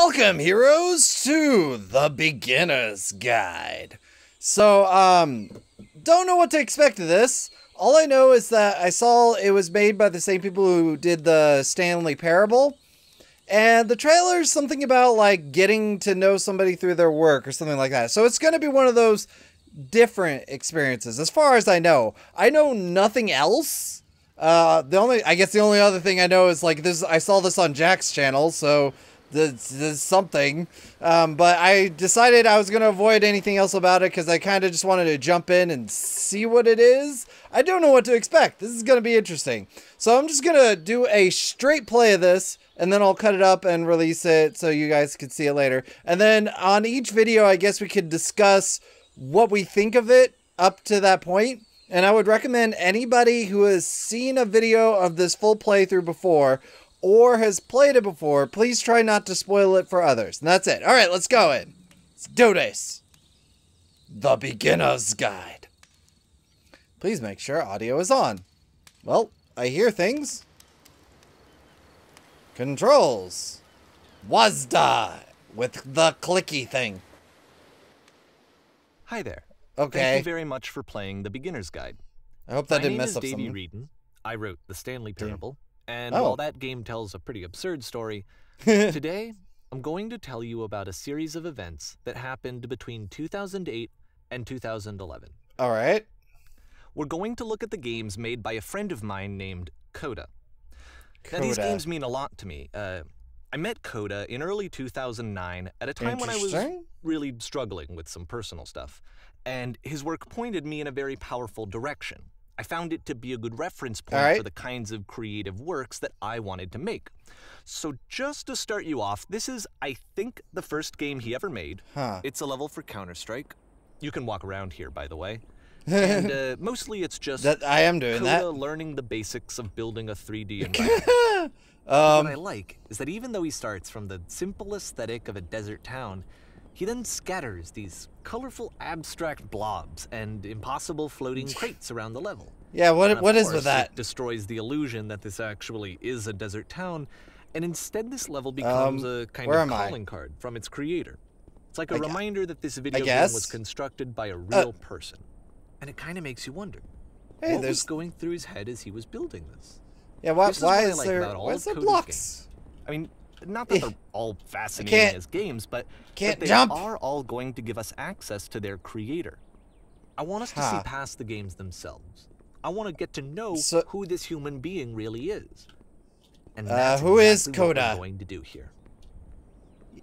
Welcome, heroes, to the Beginner's Guide. So, don't know what to expect of this. All I know is that I saw it was made by the same people who did the Stanley Parable. And the trailer is something about, like, getting to know somebody through their work or something like that. So it's going to be one of those different experiences, as far as I know. I know nothing else. I guess the only other thing I know is, like, this. I saw this on Jack's channel, so this is something. But I decided I was going to avoid anything else about it because I kind of just wanted to jump in and see what it is. I don't know what to expect. This is going to be interesting. So I'm just going to do a straight play of this, and then I'll cut it up and release it so you guys can see it later. And then on each video, I guess we could discuss what we think of it up to that point. And I would recommend anybody who has seen a video of this full playthrough before or has played it before, please try not to spoil it for others. And that's it. All right, let's go in. Let's do this. The Beginner's Guide. Please make sure audio is on. Well, I hear things. Controls. WASD with the clicky thing. Hi there. Okay. Thank you very much for playing The Beginner's Guide. I hope that didn't mess up something. something. My name is Davey. I wrote The Stanley Parable, and Oh. while that game tells a pretty absurd story, today I'm going to tell you about a series of events that happened between 2008 and 2011. All right. We're going to look at the games made by a friend of mine named Coda. Now, these games mean a lot to me. I met Coda in early 2009 at a time when I was really struggling with some personal stuff, and his work pointed me in a very powerful direction. I found it to be a good reference point for the kinds of creative works that I wanted to make. So just to start you off, this is, I think, the first game he ever made. It's a level for Counter-Strike. You can walk around here, by the way. And mostly it's just I am doing Coda that. learning the basics of building a 3D environment. What I like is that even though he starts from the simple aesthetic of a desert town, he then scatters these colorful abstract blobs and impossible floating crates around the level. Yeah, what is course, with that? It destroys the illusion that this actually is a desert town, and instead this level becomes a kind of calling card from its creator. It's like a reminder that this video game was constructed by a real person. And it kind of makes you wonder, what was going through his head as he was building this? Yeah, why is there blocks? I mean, not that they're all fascinating as games, but they are all going to give us access to their creator. I want us to see past the games themselves. I want to get to know who this human being really is. And that's who is what Coda? we're going to do here.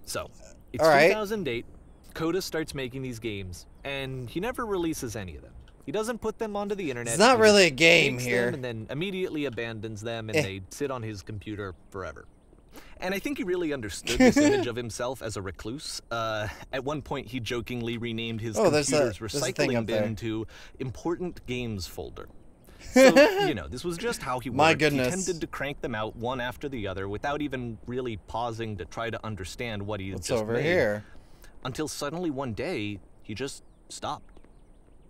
So, it's 2008. Coda starts making these games, and he never releases any of them. He doesn't put them onto the internet. It's not really a game here. And then immediately abandons them, and they sit on his computer forever. And I think he really understood this image of himself as a recluse. At one point, he jokingly renamed his computer's recycling bin to Important Games Folder. So, you know, this was just how he worked. My goodness. He tended to crank them out one after the other without even really pausing to try to understand what he had just made. Here? Until suddenly one day, he just stopped.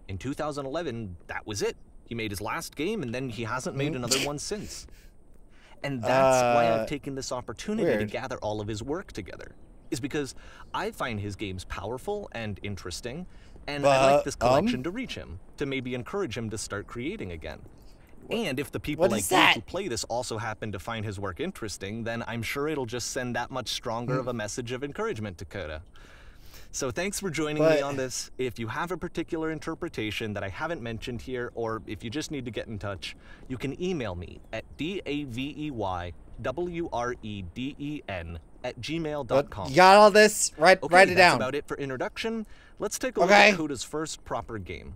In 2011, that was it. He made his last game, and then he hasn't made another one since. And that's why I've taken this opportunity to gather all of his work together. Is because I find his games powerful and interesting, and I'd like this collection to reach him, to maybe encourage him to start creating again. And if the people like you who play this also happen to find his work interesting, then I'm sure it'll just send that much stronger of a message of encouragement to Coda. So thanks for joining me on this. If you have a particular interpretation that I haven't mentioned here, or if you just need to get in touch, you can email me at daveywreden@gmail.com. You got all this? Write it down. That's about it for introduction. Let's take a look at Coda's first proper game.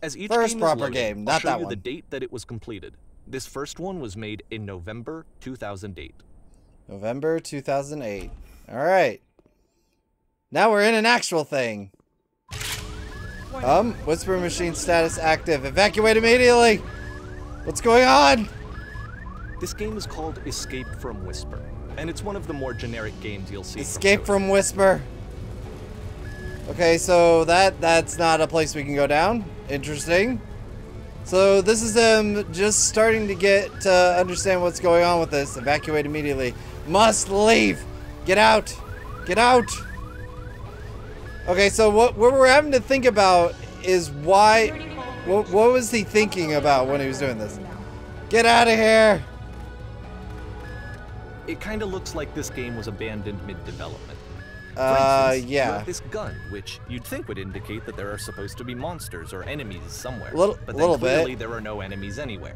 As each game is loaded, I'll show you the date that it was completed. This first one was made in November 2008. November 2008. All right. Now we're in an actual thing. Whisper machine status active. Evacuate immediately. What's going on? This game is called Escape from Whisper, and it's one of the more generic games you'll see. Escape from Whisper. Okay, so that's not a place we can go down. Interesting. So this is them just starting to get to understand what's going on with this. Evacuate immediately. Must leave. Get out. Get out! Okay, so what we're having to think about is why... What was he thinking about when he was doing this? Get out of here! It kind of looks like this game was abandoned mid-development. For instance, you yeah. have this gun, which you'd think would indicate that there are supposed to be monsters or enemies somewhere. But then clearly there are no enemies anywhere.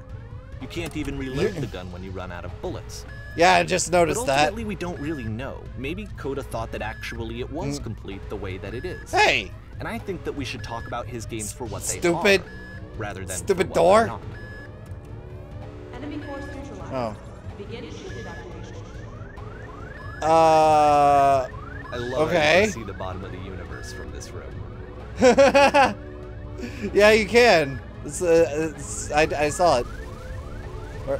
You can't even reload the gun when you run out of bullets. Yeah, I just noticed but ultimately, we don't really know. Maybe Coda thought that actually it was complete the way that it is. Hey! And I think that we should talk about his games for what they Stupid. are, rather than Stupid for door. what they're not. Enemy force neutralized. Oh. Begin shield evacuation. I love okay. to see the bottom of the universe from this room. Yeah, you can. I saw it.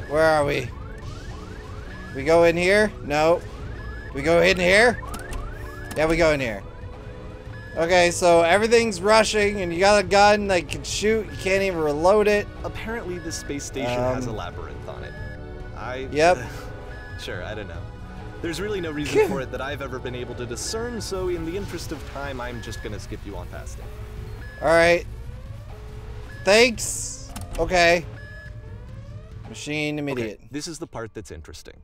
Where are we? We go in here? No. We go in here? Yeah, we go in here. Okay, so everything's rushing, and you got a gun that can shoot. You can't even reload it. Apparently, this space station has a labyrinth on it. Yep. Sure, I don't know. There's really no reason for it that I've ever been able to discern, so in the interest of time, I'm just gonna skip you on past it. Alright. Thanks. Okay. Machine immediate. Okay, this is the part that's interesting.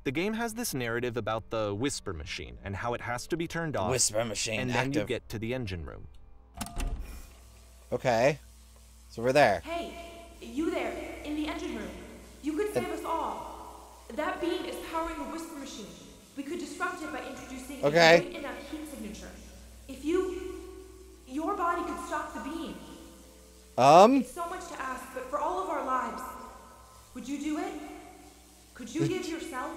The game has this narrative about the whisper machine and how it has to be turned off. Whisper machine and active. then you get to the engine room. Okay. So we're there. Hey, you there, in the engine room. You could save us all. That beam is powering the whisper machine. We could disrupt it by introducing a great enough heat signature. If your body could stop the beam. It's so much to ask, but for all of our lives, would you do it? Could you give yourself?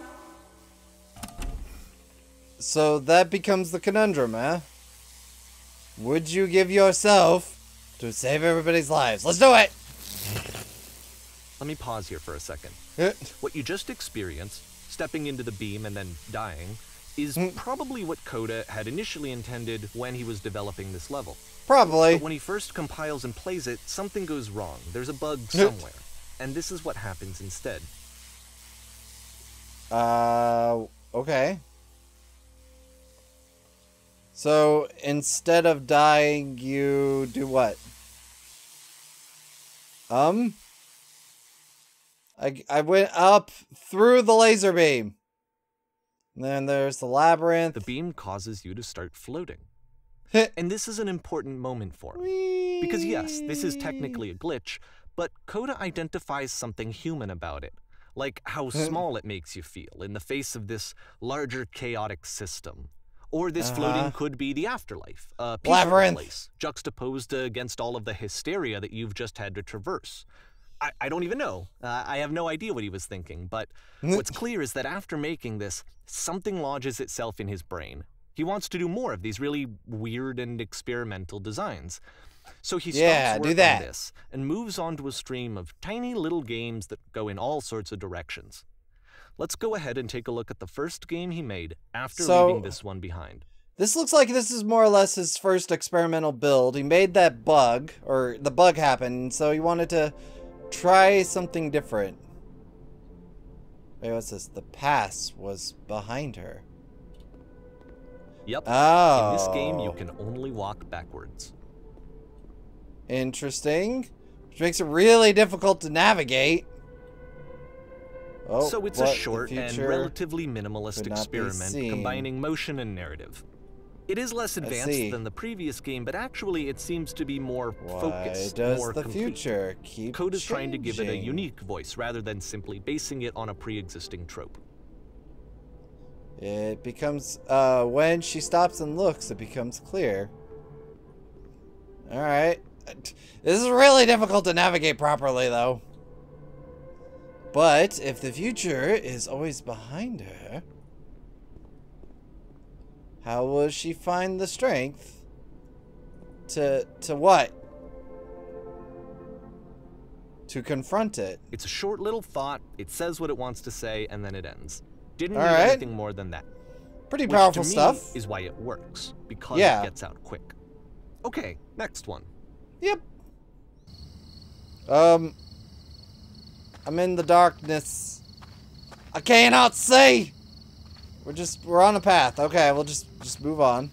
So that becomes the conundrum, huh? Would you give yourself to save everybody's lives? Let's do it! Let me pause here for a second. What you just experienced, stepping into the beam and then dying, is probably what Coda had initially intended when he was developing this level. Probably. But when he first compiles and plays it, something goes wrong. There's a bug somewhere. And this is what happens instead. Okay. So, instead of dying, you do what? I went up through the laser beam. And then there's the labyrinth. The beam causes you to start floating. And this is an important moment for him. Because yes, this is technically a glitch, but Coda identifies something human about it. Like how small it makes you feel in the face of this larger chaotic system. Or this floating could be the afterlife, a peaceful place, juxtaposed against all of the hysteria that you've just had to traverse. I don't even know. I have no idea what he was thinking, but what's clear is that after making this, something lodges itself in his brain. He wants to do more of these really weird and experimental designs. So he stops work on this and moves on to a stream of tiny little games that go in all sorts of directions. Let's go ahead and take a look at the first game he made after leaving this one behind. This looks like this is more or less his first experimental build. He made that bug, or the bug happened, so he wanted to try something different. Wait, what's this? The past was behind her. Yep. Oh. In this game, you can only walk backwards. Interesting. Which makes it really difficult to navigate. Oh, so it's a short and relatively minimalist experiment combining motion and narrative. It is less advanced than the previous game, but actually it seems to be more focused, more complete. Future keep Coda's trying to give it a unique voice rather than simply basing it on a pre-existing trope. It becomes, when she stops and looks, it becomes clear. Alright. This is really difficult to navigate properly, though. But if the future is always behind her, how will she find the strength to what? To confront it. It's a short little thought, it says what it wants to say, and then it ends. Didn't need anything more than that. Pretty powerful stuff. Which to me is why it works, because it gets out quick. Okay, next one. Yep. I'm in the darkness. I cannot see. We're on a path. Okay, we'll just move on.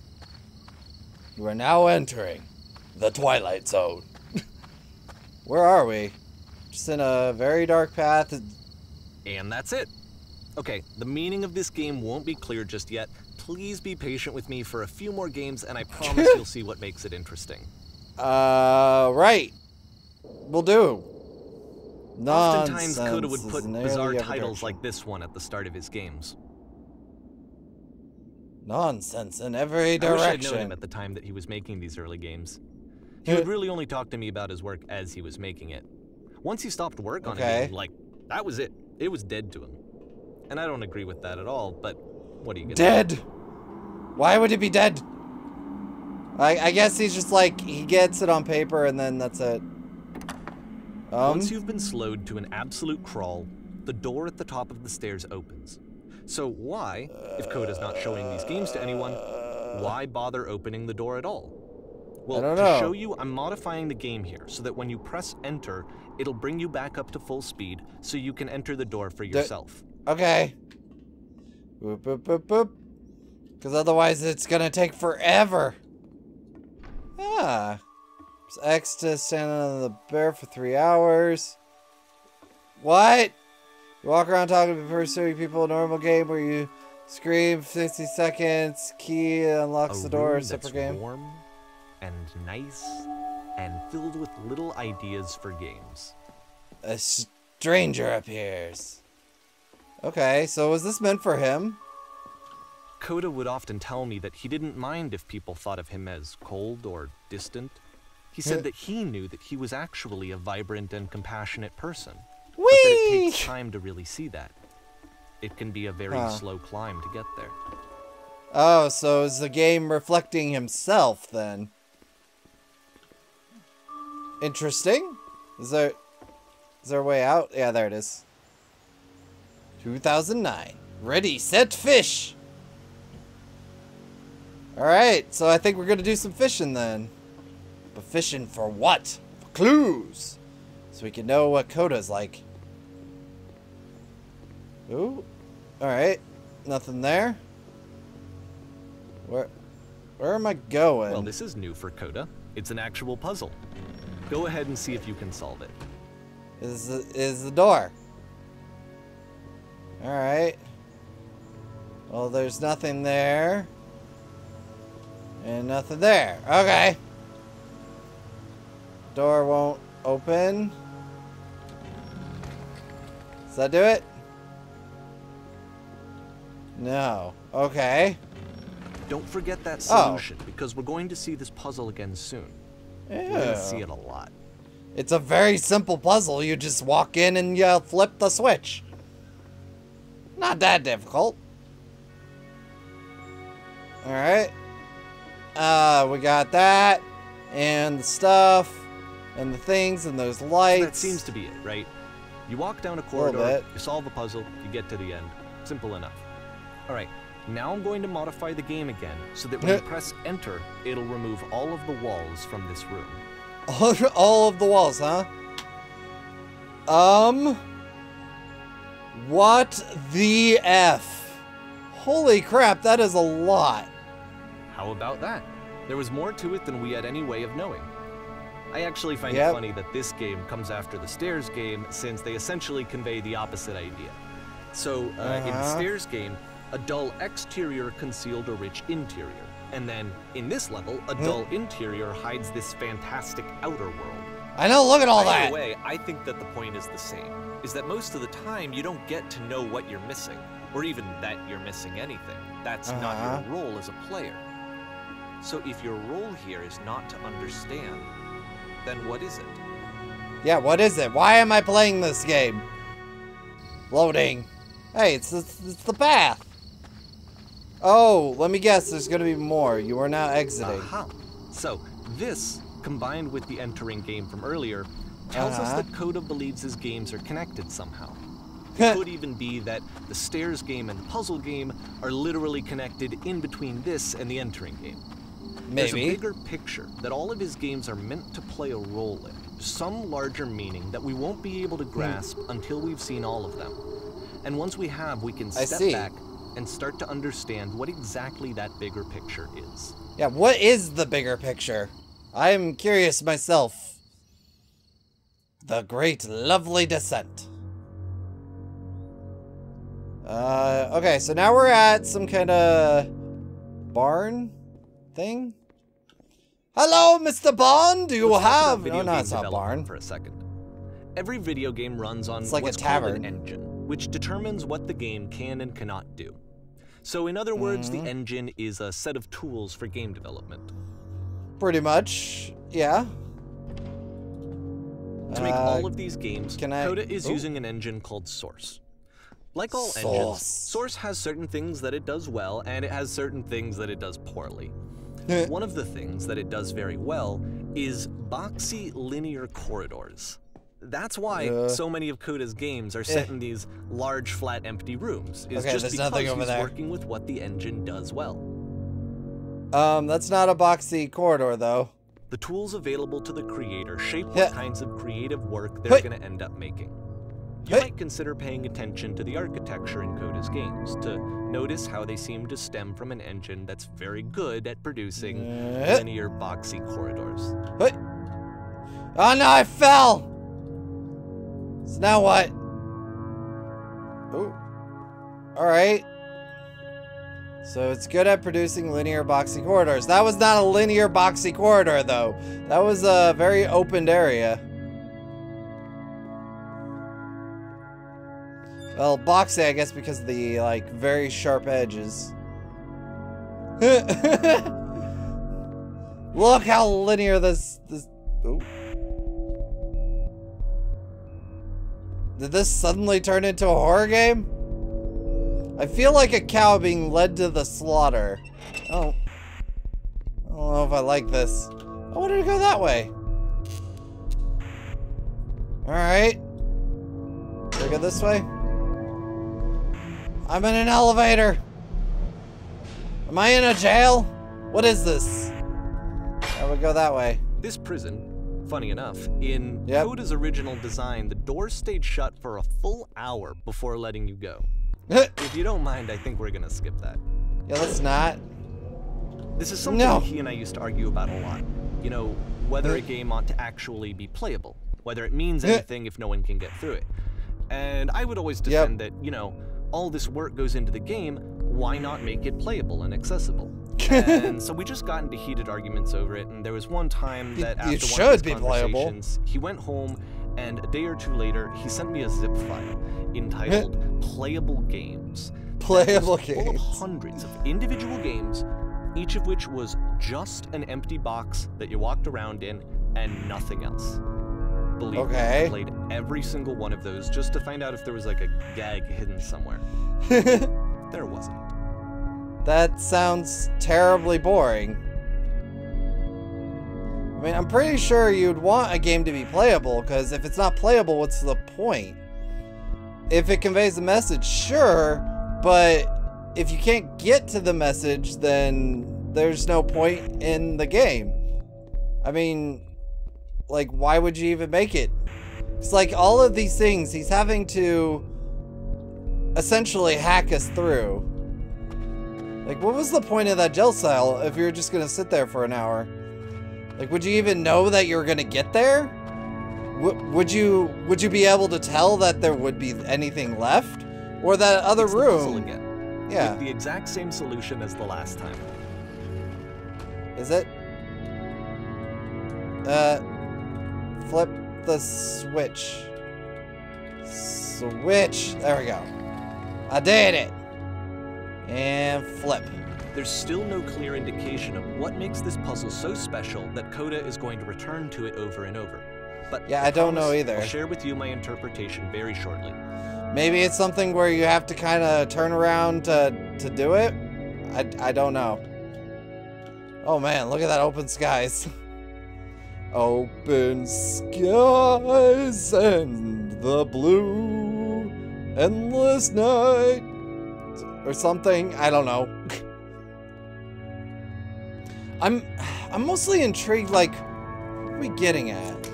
We're now entering the Twilight Zone. Where are we? Just in a very dark path. And that's it. Okay, the meaning of this game won't be clear just yet. Please be patient with me for a few more games, and I promise you'll see what makes it interesting. Right. We'll do. Oftentimes, Coda would put bizarre titles like this one at the start of his games. Nonsense in every direction. I wish I'd known him at the time that he was making these early games. He would really only talk to me about his work as he was making it. Once he stopped work on a game, like, that was it. It was dead to him. And I don't agree with that at all, but what are you gonna do? Dead? Why would it be dead? I guess he's just like, he gets it on paper and then that's it. Once you've been slowed to an absolute crawl, the door at the top of the stairs opens. So why, if Coda's not showing these games to anyone, why bother opening the door at all? Well, to show you, I'm modifying the game here so that when you press enter, it'll bring you back up to full speed so you can enter the door for yourself. Okay. Boop, boop, boop, boop. Because otherwise it's gonna take forever. Ah. There's X to stand on the bear for 3 hours. What? You walk around talking to pursuing people in a normal game where you scream 50 seconds, key unlocks the door, separate game. Warm and nice and filled with little ideas for games. A stranger appears. Okay, so was this meant for him? Coda would often tell me that he didn't mind if people thought of him as cold or distant. He said that he knew that he was actually a vibrant and compassionate person. But that it takes time to really see that. It can be a very slow climb to get there. Oh, so is the game reflecting himself then? Interesting. Is there a way out? Yeah, there it is. 2009. Ready, set, fish! Alright, so I think we're gonna do some fishing then. But fishing for what? For clues! So we can know what Coda's like. Ooh. Alright. Nothing there. Where am I going? Well, this is new for Coda. It's an actual puzzle. Go ahead and see if you can solve it. Is the door. Alright. Well, there's nothing there. And nothing there. Okay. Door won't open. Does that do it? No. Okay. Don't forget that solution, because we're going to see this puzzle again soon. Ew. We're going to see it a lot. It's a very simple puzzle. You just walk in and you flip the switch. Not that difficult. Alright. We got that. And the stuff. And the things and those lights. So that seems to be it, right? You walk down a corridor, you solve a puzzle, you get to the end. Simple enough. Alright, now I'm going to modify the game again, so that when you press enter, it'll remove all of the walls from this room. All of the walls, huh? What the F? Holy crap, that is a lot. How about that? There was more to it than we had any way of knowing. I actually find it funny that this game comes after the Stairs game, since they essentially convey the opposite idea. So, in the Stairs game, a dull exterior concealed a rich interior. And then, in this level, a dull interior hides this fantastic outer world. I know, look at all that! By the way, I think that the point is the same. Is that most of the time, you don't get to know what you're missing. Or even that you're missing anything. That's not your role as a player. So if your role here is not to understand, then what is it? Yeah, what is it? Why am I playing this game? Loading. Hey, it's the path. Oh, let me guess. There's going to be more. You are now exiting. So this, combined with the entering game from earlier, tells us that Coda believes his games are connected somehow. It could even be that the Stairs game and the puzzle game are literally connected in between this and the entering game. Maybe. There's a bigger picture that all of his games are meant to play a role in. Some larger meaning that we won't be able to grasp until we've seen all of them. And once we have, we can step back, and start to understand what exactly that bigger picture is. Yeah, what is the bigger picture? I'm curious myself. The great, lovely descent. Okay, so now we're at some kind of barn thing. Hello, Mr. Bond. Do you have? No, it's not barn. For a second. Every video game runs on like what's a tavern. called an engine, which determines what the game can and cannot do. So, in other words, the engine is a set of tools for game development. Pretty much, yeah. To make all of these games, Coda is using an engine called Source. Like all engines, Source has certain things that it does well, and it has certain things that it does poorly. One of the things that it does very well is boxy linear corridors. That's why so many of Coda's games are set in these large, flat, empty rooms. It's just because he's working with what the engine does well. That's not a boxy corridor, though. The tools available to the creator shape what kinds of creative work they're going to end up making. You might consider paying attention to the architecture in Coda's games to notice how they seem to stem from an engine that's very good at producing linear, boxy corridors. Oh no, I fell! So now what? Ooh. Alright. So it's good at producing linear, boxy corridors. That was not a linear, boxy corridor, though. That was a very opened area. Well, boxy, I guess, because of the, like, very sharp edges. Look how linear this... Ooh. Did this suddenly turn into a horror game? I feel like a cow being led to the slaughter. Oh. I don't know if I like this. I wanted to go that way. Alright. Should I go this way? I'm in an elevator. Am I in a jail? What is this? I would go that way. This prison, funny enough, in Coda's original design, the doors stayed shut for a full hour before letting you go. If you don't mind, I think we're gonna skip that. Yeah, let's not. This is something he and I used to argue about a lot. You know, whether a game ought to actually be playable, whether it means anything if no one can get through it. And I would always defend that, you know, all this work goes into the game, why not make it playable and accessible? And so we just got into heated arguments over it, and there was one time that after one of these conversations, he went home, and a day or two later, he sent me a zip file entitled Playable Games. Playable Games. Full of hundreds of individual games, each of which was just an empty box that you walked around in and nothing else. Believe me, I played every single one of those just to find out if there was like a gag hidden somewhere. There wasn't. That sounds terribly boring. I mean, I'm pretty sure you'd want a game to be playable, because if it's not playable, what's the point? If it conveys a message, sure, but if you can't get to the message, then there's no point in the game. I mean, like, why would you even make it? It's like all of these things, he's having to essentially hack us through. Like, what was the point of that jail cell if you're just gonna sit there for an hour? Like, would you even know that you were gonna get there? Would you be able to tell that there would be anything left? Or that other room? Again, yeah. With the exact same solution as the last time. Is it? Flip the switch. Switch. There we go. I did it. And flip. There's still no clear indication of what makes this puzzle so special that Coda is going to return to it over and over. But yeah, I don't know either. I'll share with you my interpretation very shortly. Maybe it's something where you have to kind of turn around to do it? I don't know. Oh man, look at that open skies. Open skies and the blue endless night. Or something, I don't know. I'm mostly intrigued, like, what are we getting at?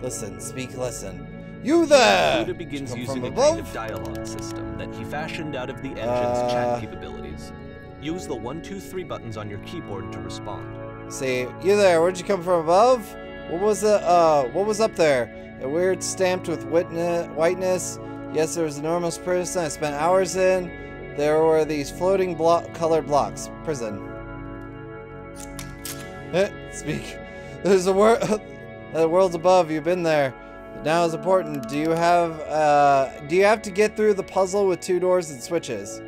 Listen, speak, listen. You there! Coda begins Come using from a kind above? of dialogue system that he fashioned out of the engine's chat capabilities. Use the 1, 2, 3 buttons on your keyboard to respond. See, you there, where'd you come from above? What was up there? A weird stamped with whiteness. Yes, there was an enormous prison I spent hours in. There were these floating colored blocks. Prison. Speak. There's a the world's above. You've been there. Now is important. Do you have to get through the puzzle with 2 doors and switches?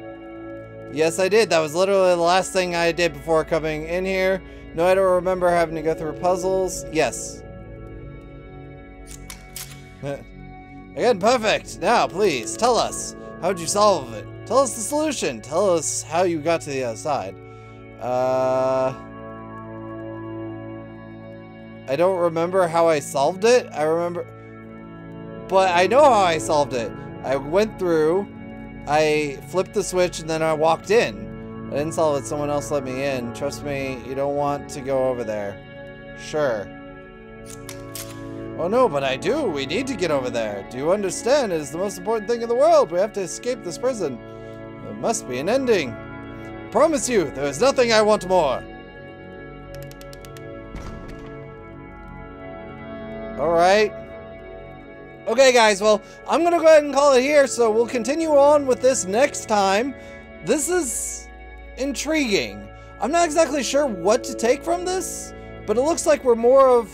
Yes, I did. That was literally the last thing I did before coming in here. No, I don't remember having to go through puzzles. Yes. Again, perfect. Now, please, tell us. How'd you solve it? Tell us the solution. Tell us how you got to the other side. I don't remember how I solved it. I remember... But I know how I solved it. I went through, I flipped the switch, and then I walked in. I didn't solve it. Someone else let me in. Trust me, you don't want to go over there. Sure. Oh no, but I do. We need to get over there. Do you understand? It is the most important thing in the world. We have to escape this prison. There must be an ending. I promise you, there is nothing I want more. Alright. Okay, guys, well, I'm gonna go ahead and call it here, so we'll continue on with this next time. This is intriguing. I'm not exactly sure what to take from this, but it looks like we're more of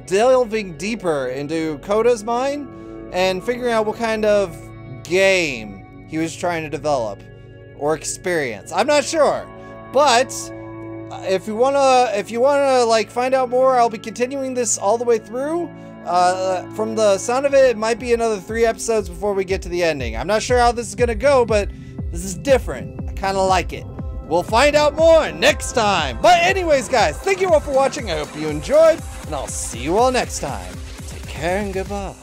delving deeper into Coda's mind and figuring out what kind of game he was trying to develop or experience. I'm not sure, but if you wanna like find out more, I'll be continuing this all the way through. From the sound of it, it might be another 3 episodes before we get to the ending. I'm not sure how this is gonna go, but this is different. I kind of like it. We'll find out more next time. But anyways, guys, thank you all for watching. I hope you enjoyed, and I'll see you all next time. Take care and goodbye.